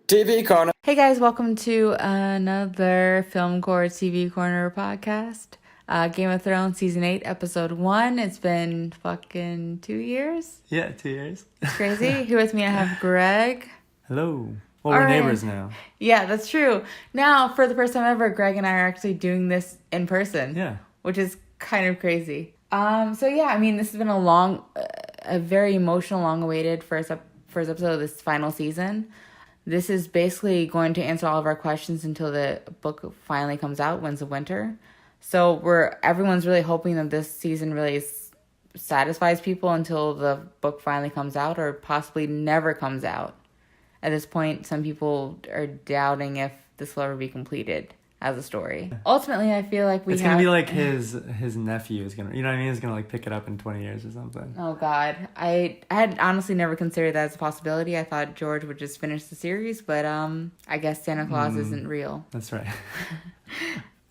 TV Core-ner. Hey guys, welcome to another Filmcore TV Core-ner podcast. Game of Thrones Season 8, Episode 1. It's been fucking 2 years. Yeah, 2 years. It's crazy. Here with me I have Greg. Hello. Well, we're neighbors now. Yeah, that's true. Now, for the first time ever, Greg and I are actually doing this in person. Yeah. Which is kind of crazy. So yeah, I mean, this has been a very emotional, long-awaited first episode of this final season. This is basically going to answer all of our questions until the book finally comes out, Winds of Winter. So everyone's really hoping that this season really satisfies people until the book finally comes out, or possibly never comes out. At this point, some people are doubting if this will ever be completed as a story. Ultimately, I feel like it's gonna be like his nephew is gonna, you know what I mean? Is gonna like pick it up in 20 years or something. Oh God, I had honestly never considered that as a possibility. I thought George would just finish the series, but I guess Santa Claus isn't real. That's right.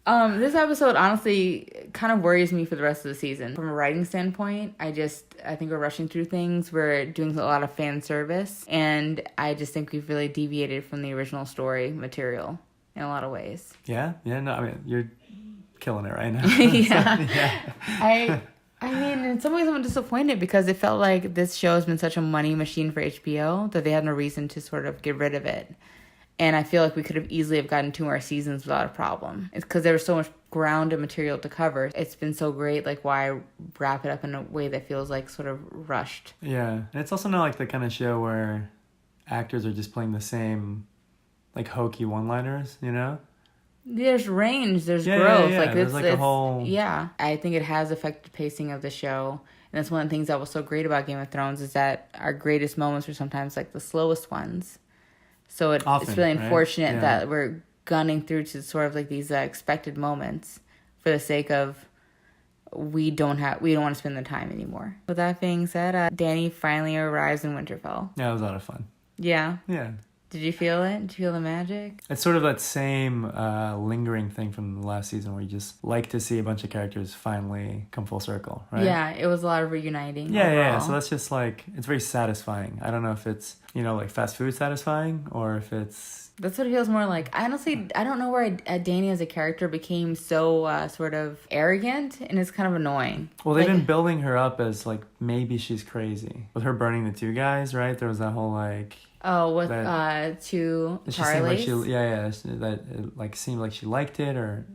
This episode honestly kind of worries me for the rest of the season. From a writing standpoint, I think we're rushing through things. We're doing a lot of fan service, and I just think we've really deviated from the original story material in a lot of ways. Yeah, no, I mean, you're killing it right now. Yeah. I mean, in some ways I'm disappointed because it felt like this show has been such a money machine for HBO that they had no reason to sort of get rid of it. And I feel like we could have easily have gotten 2 more seasons without a problem. It's because there was so much ground and material to cover. It's been so great, like, why wrap it up in a way that feels like sort of rushed? Yeah, and it's also not like the kind of show where actors are just playing the same, like, hokey one-liners, you know? There's range, there's growth. Yeah. Like, there's like a whole... Yeah, I think it has affected the pacing of the show. And that's one of the things that was so great about Game of Thrones is that our greatest moments were sometimes, like, the slowest ones. So it's really unfortunate that we're gunning through to sort of like these expected moments for the sake of we don't want to spend the time anymore. With that being said, Dany finally arrives in Winterfell. Yeah, it was a lot of fun. Yeah. Yeah. Did you feel it? Did you feel the magic? It's sort of that same lingering thing from the last season where you just like to see a bunch of characters finally come full circle, right? Yeah, it was a lot of reuniting. Yeah. So that's just like, it's very satisfying. I don't know if it's, like fast food satisfying or if it's... That's what it feels more like. Honestly, I don't know where Dany as a character became so sort of arrogant, and it's kind of annoying. Well, they've been building her up as like, maybe she's crazy. With her burning the 2 guys, right? There was that whole like... Oh, with 2 Charlies? That it like seemed like she liked it, or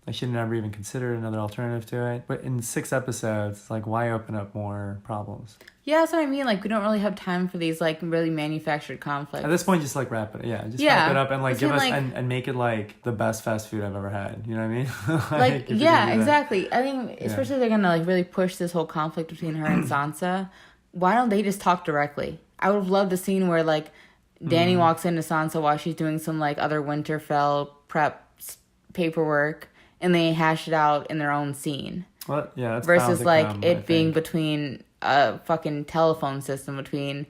like she never even considered another alternative to it. But in 6 episodes, like, why open up more problems? Yeah, that's what I mean. Like, we don't really have time for these like really manufactured conflicts. At this point, just like wrap it. Yeah, wrap it up and like give us and make it like the best fast food I've ever had. You know what I mean? Exactly. I think especially if they're gonna like really push this whole conflict between her and Sansa. Why don't they just talk directly? I would have loved the scene where, like, Dany walks into Sansa while she's doing some, like, other Winterfell prep paperwork, and they hash it out in their own scene. Well, yeah, that's versus, like, it being between a fucking telephone system between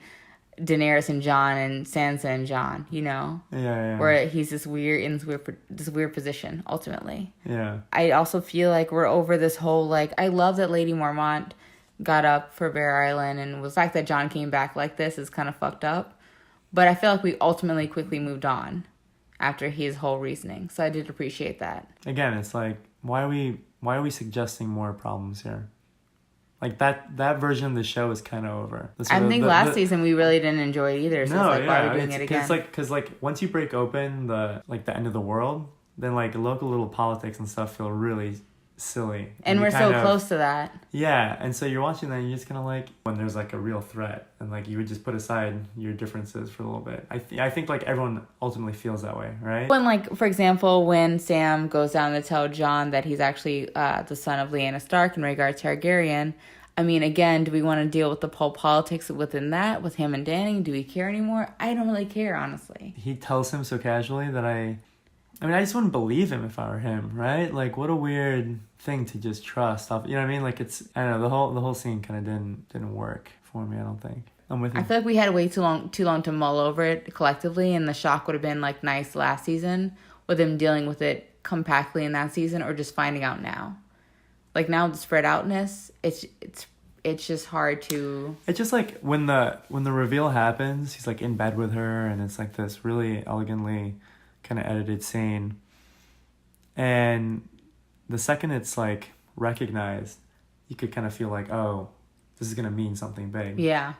Daenerys and Jon and Sansa and Jon, you know? Yeah. Where he's this weird position, ultimately. Yeah. I also feel like we're over this whole, like, I love that Lady Mormont got up for Bear Island, and the fact that Jon came back like this is kind of fucked up. But I feel like we ultimately quickly moved on after his whole reasoning. So I did appreciate that. Again, it's like, why are we suggesting more problems here? Like that version of the show is kind of over. I think last season we really didn't enjoy it either. So why are we doing it again? Because once you break open the end of the world, then like local little politics and stuff feel really silly. And we're so close to that. Yeah, and so you're watching that and you're just kind of like, when there's like a real threat, and like you would just put aside your differences for a little bit. I think like everyone ultimately feels that way, right? When like, for example, when Sam goes down to tell Jon that he's actually the son of Lyanna Stark and Rhaegar Targaryen, I mean, again, do we want to deal with the whole politics within that, with him and Dany? Do we care anymore? I don't really care, honestly. He tells him so casually that I just wouldn't believe him if I were him, right? Like, what a weird thing to just trust off. You know what I mean? Like, it's, I don't know, the whole scene kind of didn't work for me, I don't think. I'm with you. I feel like we had way too long to mull over it collectively, and the shock would have been like nice last season with him dealing with it compactly in that season, or just finding out now. Like, now with the spread outness, it's it's just hard to... It's just like when the reveal happens, he's like in bed with her, and it's like this really elegantly kind of edited scene. And the second it's like recognized, you could kind of feel like, oh, this is gonna mean something big. Yeah.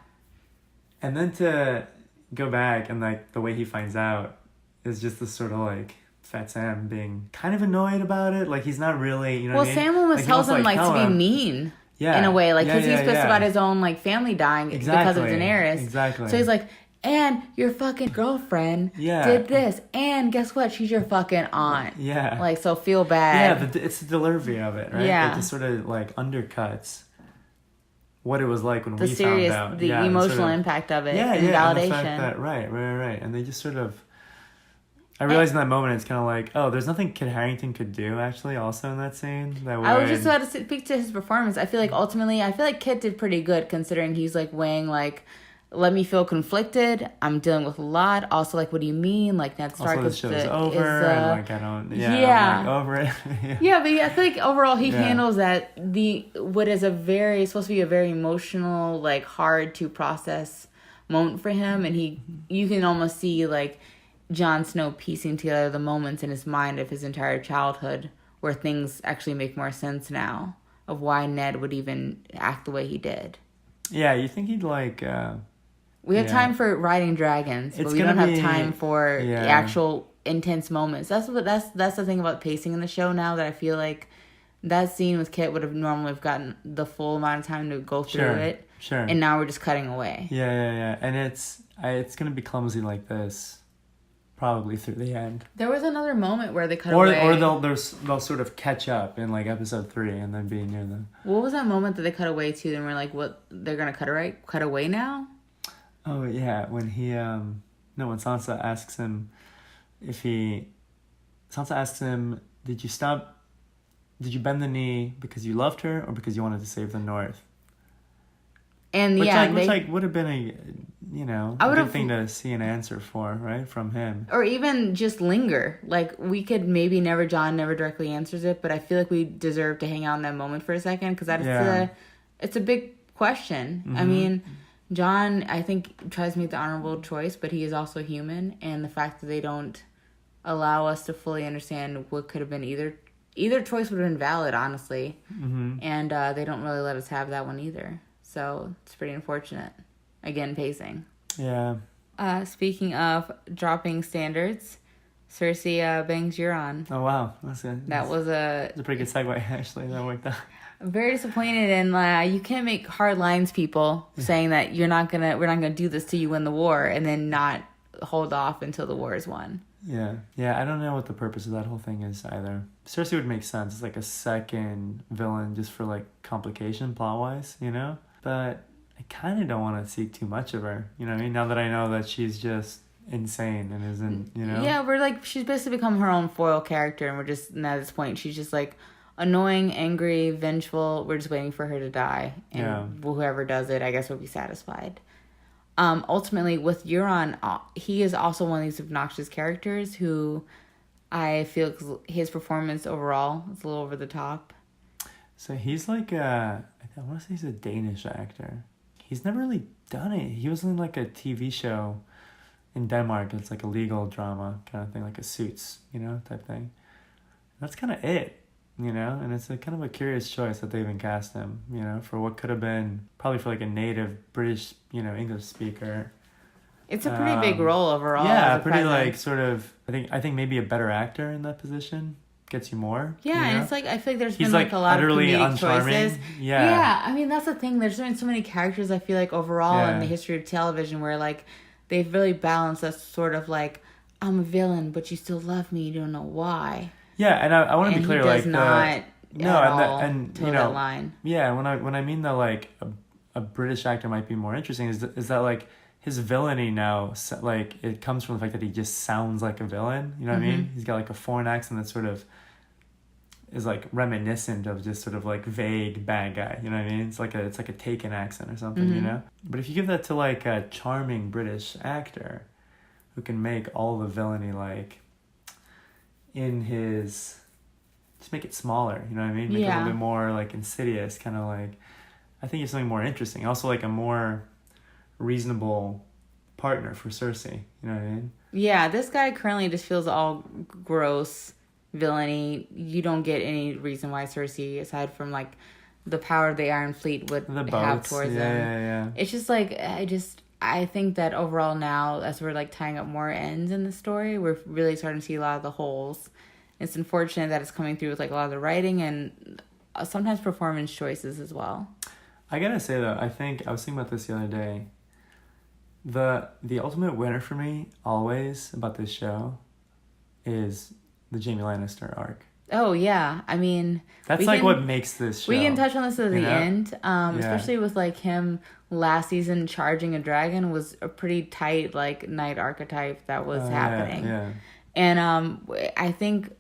And then to go back and like the way he finds out is just this sort of like Fat Sam being kind of annoyed about it. Like he's not really, you know what I mean? Sam almost tells him like to be mean. Yeah. In a way, like, because he's pissed about his own, like, family dying because of Daenerys. Exactly. So he's like, and your fucking girlfriend did this, and guess what? She's your fucking aunt. Yeah. Like, so feel bad. Yeah, it's the delivery of it, right? Yeah. It just sort of, like, undercuts what it was like when we found out. The emotional sort of, impact of it. And validation. And the fact that, right. And they just sort of... I realized in that moment, it's kind of like, oh, there's nothing Kit Harington could do, actually, also in that scene. I was just about to speak to his performance. I feel like Kit did pretty good, considering he's, like, weighing, like, let me feel conflicted. I'm dealing with a lot. Also, like, what do you mean? Like, Ned Stark also, the show's over, and, like, I don't... I'm, like, over it. But I feel like, overall, he handles that, what is supposed to be a very emotional, like, hard to process moment for him, and you can almost see, like... Jon Snow piecing together the moments in his mind of his entire childhood where things actually make more sense now of why Ned would even act the way he did. Yeah, you think he'd like... we have time for riding dragons, but we don't have time for the actual intense moments. That's the thing about pacing in the show now, that I feel like that scene with Kit would have normally gotten the full amount of time to go through it. Sure. And now we're just cutting away. Yeah. And it's going to be clumsy like this. Probably through the end. There was another moment where they cut away. Or they'll sort of catch up in like episode 3 and then be near them. What was that moment that they cut away to? And we're like, what? They're gonna cut away now? Oh yeah, when when Sansa asks him Sansa asks him, did you bend the knee because you loved her or because you wanted to save the North? And which would have been a good thing to see an answer for, right, from him. Or even just linger. Like, we could maybe John never directly answers it, but I feel like we deserve to hang out in that moment for a second, because it's a big question. Mm-hmm. I mean, John, I think, tries to make the honorable choice, but he is also human, and the fact that they don't allow us to fully understand what could have been either choice would have been valid, honestly, and they don't really let us have that one either. So it's pretty unfortunate. Again, pacing. Yeah. Speaking of dropping standards, Cersei bangs Euron. Oh wow, that's good. That was a pretty good segue, actually. That worked out. I'm very disappointed, and you can't make hard lines, people, saying that we're not gonna do this till you win the war, and then not hold off until the war is won. Yeah. I don't know what the purpose of that whole thing is either. Cersei would make sense. It's like a second villain just for like complication plot wise, But I kind of don't want to see too much of her, you know what I mean? Now that I know that she's just insane and isn't, Yeah, we're like, she's basically become her own foil character, and we're just, and at this point, she's just like annoying, angry, vengeful. We're just waiting for her to die, and whoever does it, I guess, will be satisfied. Ultimately, with Euron, he is also one of these obnoxious characters who I feel his performance overall is a little over the top. So he's like I want to say he's a Danish actor. He's never really done it. He was in like a TV show in Denmark. It's like a legal drama kind of thing, like a Suits, type thing. That's kind of it, and it's a kind of a curious choice that they even cast him, for what could have been probably for like a native British, English speaker. It's a pretty big role overall. Yeah, pretty like sort of, I think maybe a better actor in that position gets you more. Yeah, and it's like, I feel like there's been like a lot of comedic choices. Yeah, I mean, that's the thing. There's been so many characters, I feel like, overall in the history of television where like they've really balanced us sort of like, I'm a villain, but you still love me, you don't know why. Yeah, and I want to be clear, like, that line. Yeah, when I mean that like a British actor might be more interesting is that like his villainy now, like, it comes from the fact that he just sounds like a villain. You know what I mean? He's got like a foreign accent that sort of is like reminiscent of just sort of like vague bad guy. You know what I mean? It's like a Taken accent or something. But if you give that to like a charming British actor who can make all the villainy like just make it smaller. You know what I mean? Make it a little bit more like insidious, kind of like I think he's something more interesting. Also, like a more reasonable partner for Cersei. You know what I mean? Yeah, this guy currently just feels all gross, villainy. You don't get any reason why Cersei, aside from like the power of the Iron Fleet, would The have boats. towards him. Yeah. It's just like I think that overall now, as we're like tying up more ends in the story, we're really starting to see a lot of the holes. It's unfortunate that it's coming through with like a lot of the writing and sometimes performance choices as well. I gotta say though, I think I was thinking about this the other day. The ultimate winner for me always about this show is the Jaime Lannister arc. Oh yeah, I mean that's like what makes this show. We can touch on this at the know? end, especially with like him last season charging a dragon was a pretty tight like knight archetype that was happening. Yeah. And I think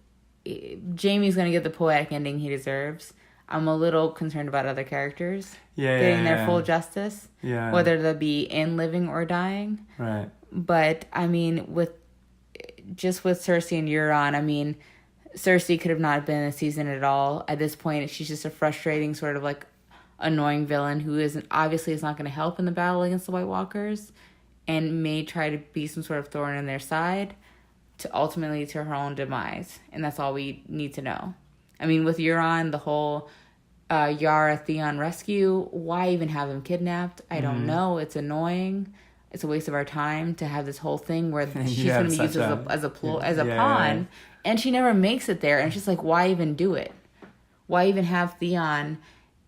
Jaime's gonna get the poetic ending he deserves. I'm a little concerned about other characters getting their full justice. Yeah. Whether they'll be in living or dying. Right. But I mean, with Cersei and Euron, I mean, Cersei could have not been in the season at all. At this point, she's just a frustrating sort of like annoying villain who is not going to help in the battle against the White Walkers, and may try to be some sort of thorn in their side to ultimately to her own demise. And that's all we need to know. I mean, with Euron, the whole Yara Theon rescue, why even have him kidnapped? I don't know. It's annoying. It's a waste of our time to have this whole thing where she's going to be used as a pawn, and she never makes it there. And it's just like, why even do it? Why even have Theon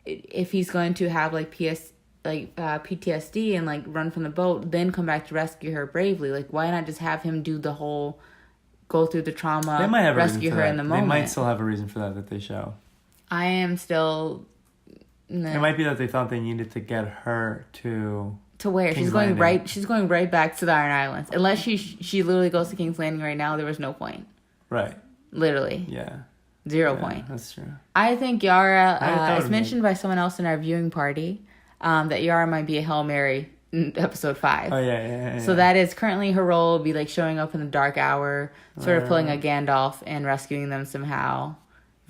if he's going to have like PTSD and like run from the boat, then come back to rescue her bravely? Like, why not just have him do the whole go through the trauma, they might have rescue her in the moment? They might still have a reason for that they show. I am still. It might be that they thought they needed to get her to where King's she's going Landing. She's going right back to the Iron Islands. Unless she literally goes to King's Landing right now, there was no point. Right. Literally. Yeah. 0 point. That's true. I think Yara, as mentioned by someone else in our viewing party, that Yara might be a Hail Mary in episode 5. Oh yeah. So that is currently her role, will be like showing up in the dark hour, sort of pulling a Gandalf and rescuing them somehow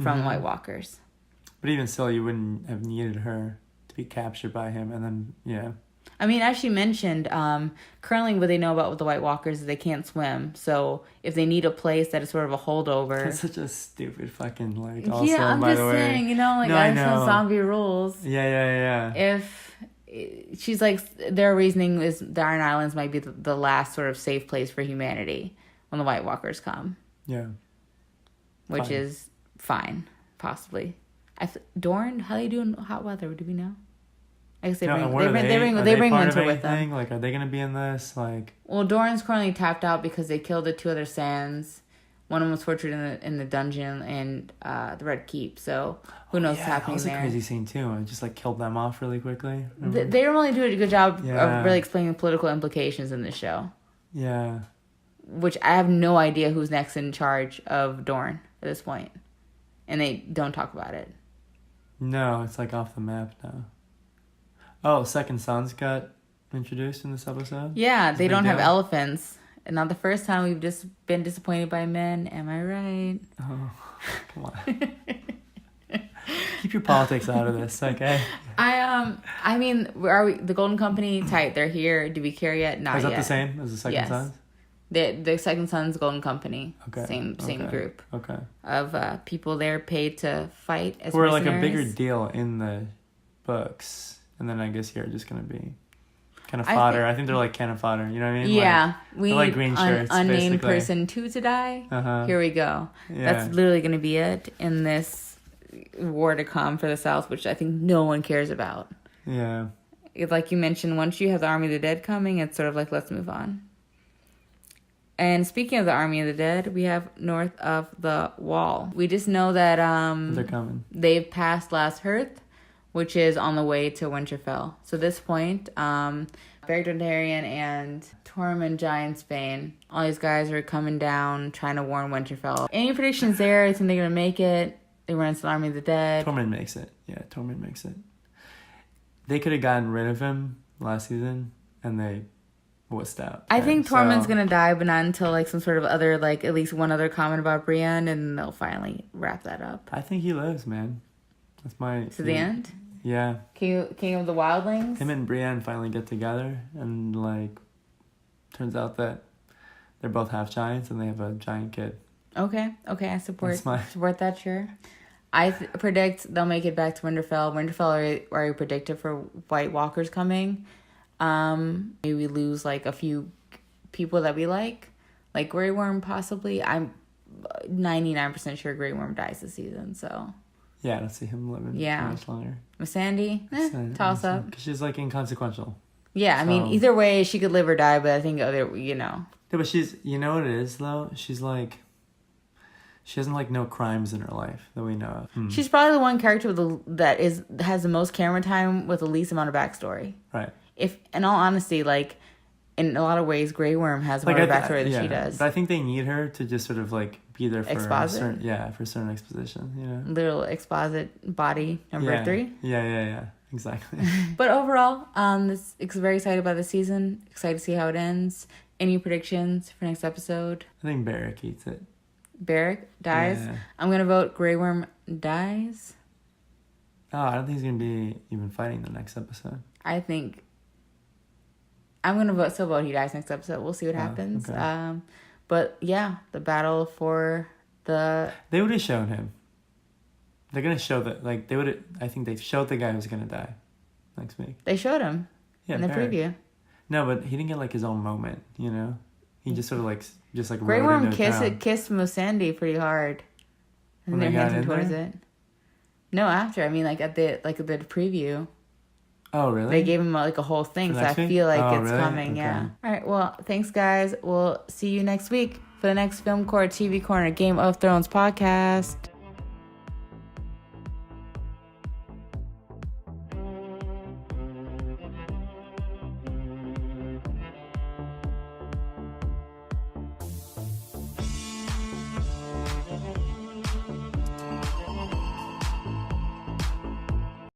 from the White Walkers. But even still, you wouldn't have needed her to be captured by him, and then I mean, as she mentioned, currently what they know about the White Walkers is they can't swim. So if they need a place that is sort of a holdover. That's such a stupid fucking like. Also, yeah, I'm by just the way, saying, I know zombie rules. Yeah. If she's like, their reasoning is the Iron Islands might be the last sort of safe place for humanity when the White Walkers come. Yeah. Which is fine, possibly. Dorne, how they do in hot weather? Do we know? I guess they bring winter with them. Like, are they gonna be in this? Like, well, Dorne's currently tapped out because they killed the 2 other Sands. One of them was tortured in the dungeon and the Red Keep. So who knows what's happening there? That was a crazy scene too. I just like killed them off really quickly. They don't really do a good job of really explaining the political implications in this show. Yeah. Which I have no idea who's next in charge of Dorne at this point, and they don't talk about it. No, it's like off the map now. Oh, Second Sons got introduced in this episode? Yeah, they don't have elephants. And not the first time we've just been disappointed by men. Am I right? Oh, come on. Keep your politics out of this, okay? I mean, are we the Golden Company tight? They're here. Do we care yet? Not yet. Is that the same as the Second Sons? The Second Sons Golden Company. Okay. Same group. Okay. Of people there paid to fight as we're mercenaries. like a bigger deal in the books. And then I guess here just going to be kind of fodder. I think they're like cannon fodder. You know what I mean? Yeah. We like green shirts, unnamed basically. person 2 to die. Uh-huh. Here we go. Yeah. That's literally going to be it in this war to come for the South, which I think no one cares about. Yeah. Like you mentioned, once you have the Army of the Dead coming, it's sort of like, let's move on. And speaking of the Army of the Dead, we have north of the Wall. We just know that they're coming. They've passed Last Hearth, which is on the way to Winterfell. So at this point, Beric Dondarrion and Tormund Giantsbane, all these guys are coming down, trying to warn Winterfell. Any predictions there? I think they're going to make it. They run into the Army of the Dead. Tormund makes it. Yeah, Tormund makes it. They could have gotten rid of him last season, and they wussed out. I think Tormund's going to die, but not until like some sort of other, like at least one other comment about Brienne, and they'll finally wrap that up. I think he lives, man. That's my... To the end? Yeah. King of the Wildlings. Him and Brienne finally get together, and like, turns out that they're both half giants and they have a giant kid. Okay, I support that, sure. I predict they'll make it back to Winterfell. Winterfell already predicted for White Walkers coming. Maybe we lose like a few people that we like Grey Worm possibly. I'm 99% sure Grey Worm dies this season, so. Yeah, I don't see him living much longer. Missandei, toss up. Because she's like inconsequential. Yeah, so. I mean, either way, she could live or die, but I think Yeah, but she's, you know what it is though? She's like, she hasn't like no crimes in her life that we know of. She's probably the one character that has the most camera time with the least amount of backstory. Right. If, in all honesty, like, in a lot of ways, Grey Worm has more backstory than she does. But I think they need her to just sort of like be there for exposit. For certain exposition. You know, little exposit body number 3. Yeah. Exactly. But overall, very excited about the season. Excited to see how it ends. Any predictions for next episode? I think Barrick eats it. Barrick dies. Yeah. I'm gonna vote Grey Worm dies. Oh, I don't think he's gonna be even fighting the next episode. I think. I'm going to still vote he dies next episode. We'll see what happens. Okay. But yeah, the battle for the... They would have shown him. They're going to show that, like, I think they showed the guy who's going to die next week. They showed him in the preview. No, but he didn't get, like, his own moment, you know? He just sort of, like, Grey Worm kissed Missandei pretty hard. And they're heading towards it. No, after. I mean, like, at the preview. Oh, really? They gave him like a whole thing, so I feel like it's really? coming. Okay. Yeah. All right. Well, thanks, guys. We'll see you next week for the next Filmcore TV Core-ner Game of Thrones podcast.